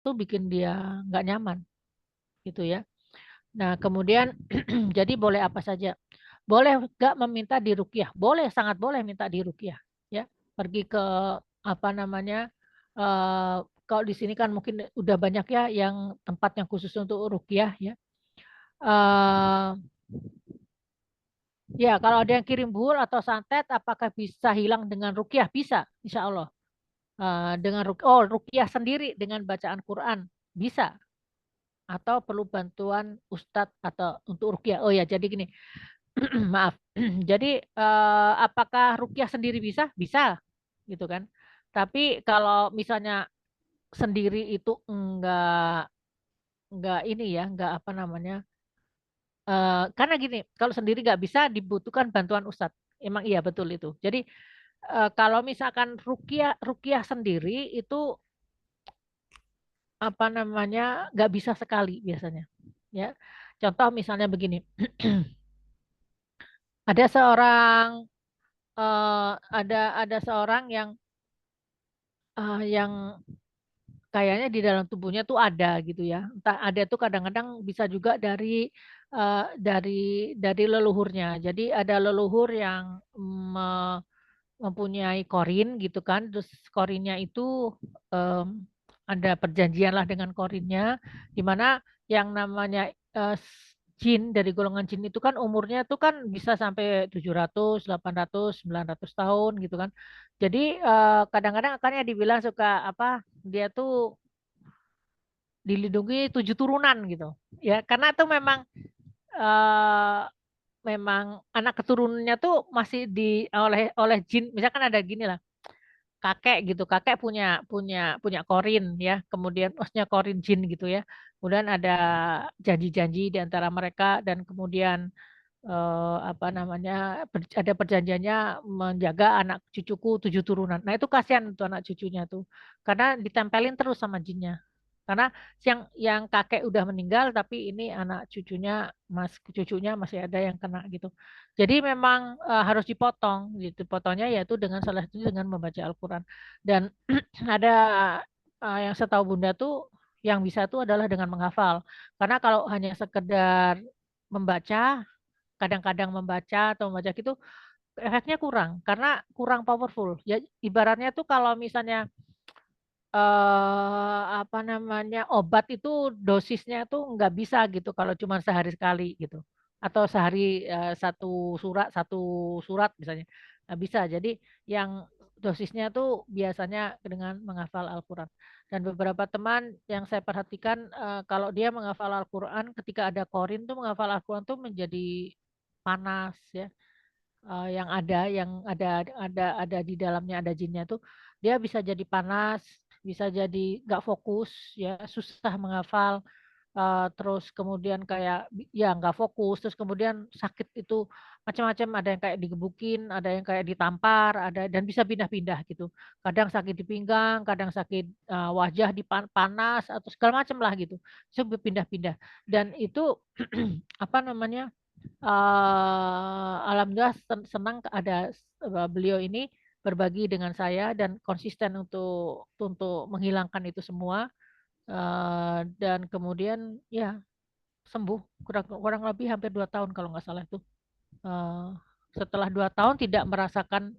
tuh bikin dia nggak nyaman gitu ya. Nah, kemudian jadi boleh apa saja. Boleh nggak meminta diruqyah? Boleh, sangat boleh minta diruqyah ya. Pergi ke apa namanya? Kalau di sini kan mungkin udah banyak ya yang tempat yang khusus untuk ruqyah ya. Eh, ya, kalau ada yang kirim buhul atau santet, apakah bisa hilang dengan ruqyah? Bisa, insya Allah. Dengan ruqyah sendiri dengan bacaan Quran bisa, atau perlu bantuan ustadz atau untuk ruqyah. Oh ya, jadi gini, maaf. Jadi apakah ruqyah sendiri bisa? Bisa, gitu kan. Tapi kalau misalnya sendiri itu enggak ini ya, enggak apa namanya? Karena gini, kalau sendiri nggak bisa dibutuhkan bantuan ustadz. Emang iya betul itu. Jadi kalau misalkan ruqyah ruqyah sendiri itu apa namanya nggak bisa sekali biasanya. Ya, contoh misalnya begini, ada seorang ada seorang yang kayaknya di dalam tubuhnya tuh ada gitu ya. Entah ada tuh kadang-kadang bisa juga dari leluhurnya. Jadi ada leluhur yang mempunyai korin gitu kan. Terus korinnya itu em, ada perjanjian lah dengan korinnya, di mana yang namanya eh, jin dari golongan jin itu kan umurnya tuh kan bisa sampai 700, 800, 900 tahun gitu kan. Jadi kadang-kadang akannya dibilang suka apa, dia tuh dilindungi 7 turunan gitu. Ya, karena tuh eh, memang anak keturunannya tuh masih oleh jin. Misalkan ada gini lah, kakek gitu, kakek punya punya punya korin ya, kemudian maksudnya korin jin gitu ya. Kemudian ada janji-janji di antara mereka dan kemudian apa namanya, ada perjanjiannya menjaga anak cucuku 7 turunan. Nah itu kasihan tuh anak cucunya tuh, karena ditempelin terus sama jinnya. Karena yang kakek udah meninggal, tapi ini anak cucunya masih ada yang kena gitu. Jadi memang harus dipotong gitu. Potongnya yaitu dengan salah satunya dengan membaca Al-Quran. Dan ada yang setahu Bunda tuh yang bisa tuh adalah dengan menghafal. Karena kalau hanya sekedar membaca, kadang-kadang membaca atau membaca gitu, efeknya kurang karena kurang powerful. Ya ibaratnya tuh kalau misalnya apa namanya, obat itu dosisnya tuh nggak bisa gitu kalau cuma sehari sekali gitu. Atau sehari satu surat misalnya. Nggak bisa. Jadi yang dosisnya tuh biasanya dengan menghafal Al-Quran. Dan beberapa teman yang saya perhatikan kalau dia menghafal Al-Quran ketika ada korin tuh menghafal Al-Quran tuh menjadi panas ya. Yang ada di dalamnya ada jinnya tuh dia bisa jadi panas, bisa jadi nggak fokus ya, susah menghafal, terus kemudian kayak ya nggak fokus, terus kemudian sakit itu macam-macam, ada yang kayak digebukin, ada yang kayak ditampar, ada dan bisa pindah-pindah gitu. Kadang sakit di pinggang, kadang sakit wajah panas atau segala macam lah gitu. Itu berpindah-pindah dan itu apa namanya, alhamdulillah senang ada beliau ini berbagi dengan saya dan konsisten untuk menghilangkan itu semua. Dan kemudian ya sembuh kurang kurang lebih hampir 2 tahun kalau nggak salah itu. Eh, Setelah 2 tahun tidak merasakan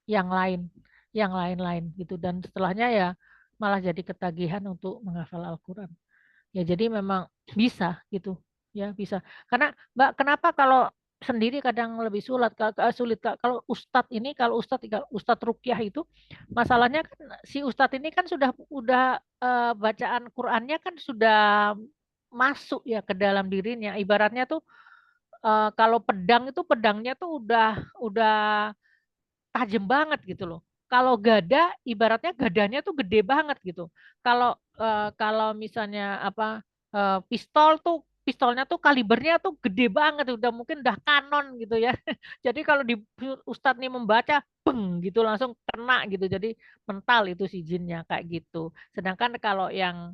yang lain yang lain-lain gitu, dan setelahnya ya malah jadi ketagihan untuk menghafal Al-Quran. Ya jadi memang bisa gitu. Ya bisa. Karena Mbak, kenapa kalau sendiri kadang lebih sulit Kak. Kalau Ustadz Rukyah itu masalahnya kan si Ustadz ini kan sudah bacaan Qurannya kan sudah masuk ya ke dalam dirinya. Ibaratnya tuh kalau pedang itu pedangnya tuh udah tajam banget gitu loh. Kalau gada, ibaratnya gadanya tuh gede banget gitu. Kalau misalnya apa, pistol tuh pistolnya tuh kalibernya tuh gede banget, udah mungkin udah kanon gitu ya. Jadi kalau di Ustadz nih membaca, beng gitu langsung kena gitu. Jadi mental itu si jinnya kayak gitu. Sedangkan kalau yang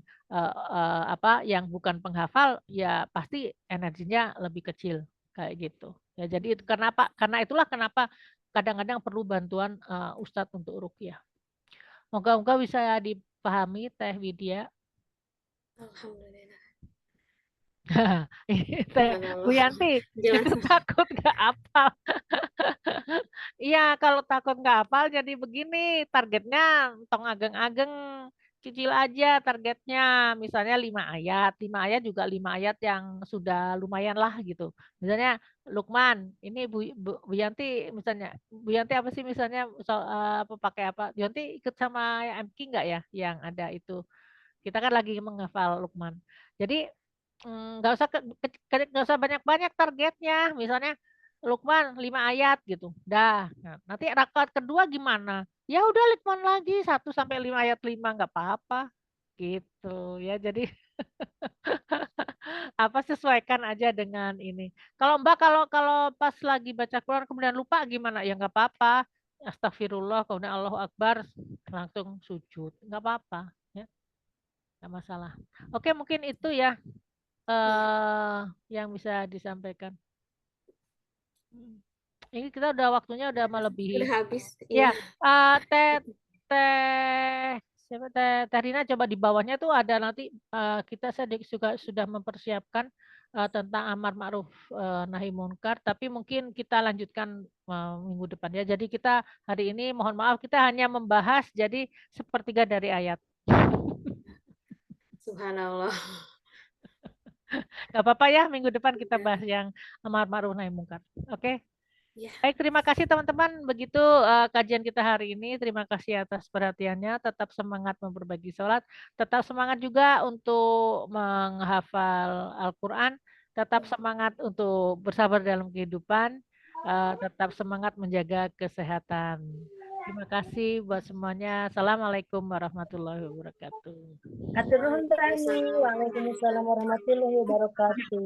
apa, yang bukan penghafal ya pasti energinya lebih kecil kayak gitu. Ya jadi itu kenapa? Karena itulah kenapa kadang-kadang perlu bantuan ustadz untuk rukyah. Moga-moga bisa dipahami Teh Widya. Alhamdulillah. Bu Subhanallah. Yanti itu Gimana? takut nggak hafal. Iya, kalau takut nggak hafal jadi begini targetnya tong ageng-ageng cicil aja targetnya misalnya 5 ayat 5 ayat juga 5 ayat yang sudah lumayan lah gitu misalnya Lukman ini Bu Yanti misalnya Bu Yanti apa sih misalnya apa pakai apa Bu Yanti ikut sama MK nggak ya yang ada itu kita kan lagi menghafal Lukman. Jadi nggak usah nggak usah banyak-banyak targetnya. Misalnya Lukman 5 ayat gitu. Dah. Nah, nanti rakaat kedua gimana? Ya udah Lukman lagi 1 sampai 5 ayat 5 nggak apa-apa. Gitu ya. Jadi apa sesuaikan aja dengan ini. Kalau Mbak kalau kalau pas lagi baca Quran kemudian lupa gimana? Ya nggak apa-apa. Astagfirullah, kemudian Allahu Akbar, langsung sujud. Nggak apa-apa. Ya. Nggak masalah. Oke, mungkin itu ya Iya, yang bisa disampaikan. Ini kita udah waktunya udah melebihi. udah habis. Ya, Iya. teh teh siapa teh Rina coba di bawahnya tuh ada nanti kita juga sudah mempersiapkan tentang amar ma'ruf nahi munkar, tapi mungkin kita lanjutkan minggu depan ya. Jadi kita hari ini mohon maaf kita hanya membahas jadi sepertiga dari ayat. Subhanallah. Gak apa-apa ya, minggu depan kita Udah. bahas yang amar ma'ruf nahi munkar. Oke. Ya, Baik, terima kasih teman-teman. Begitu kajian kita hari ini. Terima kasih atas perhatiannya. Tetap semangat memperbagi sholat. Tetap semangat juga untuk menghafal Al-Quran. Tetap semangat untuk bersabar dalam kehidupan. Tetap semangat menjaga kesehatan. Terima kasih buat semuanya. Assalamualaikum warahmatullahi wabarakatuh. Atur nuhun Tani. Waalaikumsalam Waalaikumsalam warahmatullahi wabarakatuh.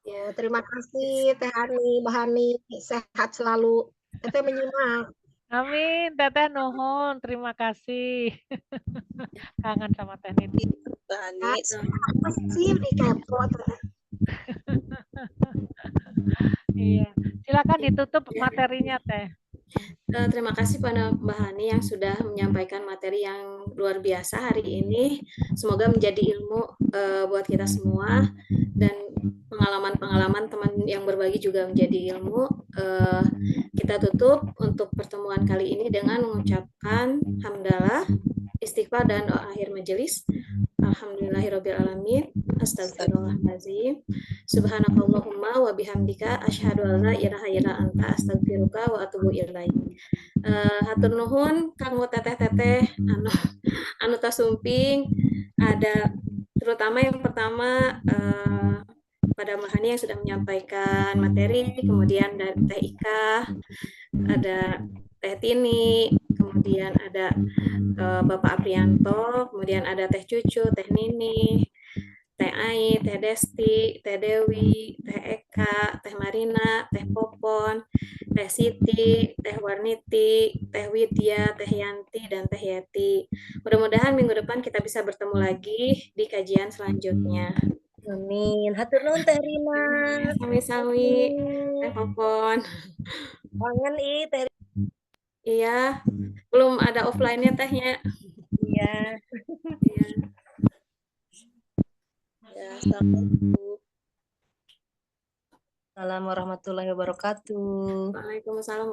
Ya, terima kasih Teh Hani, Bahani, sehat selalu. Teteh menyimak. Amin, Teteh Nuhun. Terima kasih. Kangen sama Teh Nini. Bahani. Apa sih di kepo Teh? Iya, silakan ditutup materinya Teh. Terima kasih pada Mbak Hani yang sudah menyampaikan materi yang luar biasa hari ini. Semoga menjadi ilmu buat kita semua dan pengalaman-pengalaman teman yang berbagi juga menjadi ilmu. Kita tutup untuk pertemuan kali ini dengan mengucapkan hamdalah, istighfar dan doa akhir majelis. Alhamdulillahirrabbilalamin. Astagfirullahaladzim. Subhanakallahumma wa bihamdika asyhadu an la ilaha illa anta astaghfiruka wa atubu ilaik. Hatur nuhun kanggo teteh-teteh anu tasumping ada terutama yang pertama pada Mahani yang sudah menyampaikan materi, kemudian dari Teh Ika, ada Teh Tini, kemudian ada Bapak Aprianto, kemudian ada Teh Cucu, Teh Nini, Teh Ai, Teh Desti, Teh Dewi, Teh Eka, Teh Marina, Teh Popon, Teh Siti, Teh Warniti, Teh Widya, Teh Yanti, dan Teh Yeti. Mudah-mudahan minggu depan kita bisa bertemu lagi di kajian selanjutnya. Amin. Hatur nuhun Teh Rina. Sami-sami, Teh Popon. Kangen Teh. Iya, belum ada offline-nya tehnya. Iya. Iya. Ya, assalamualaikum. Assalamualaikum warahmatullahi wabarakatuh. Waalaikumsalam.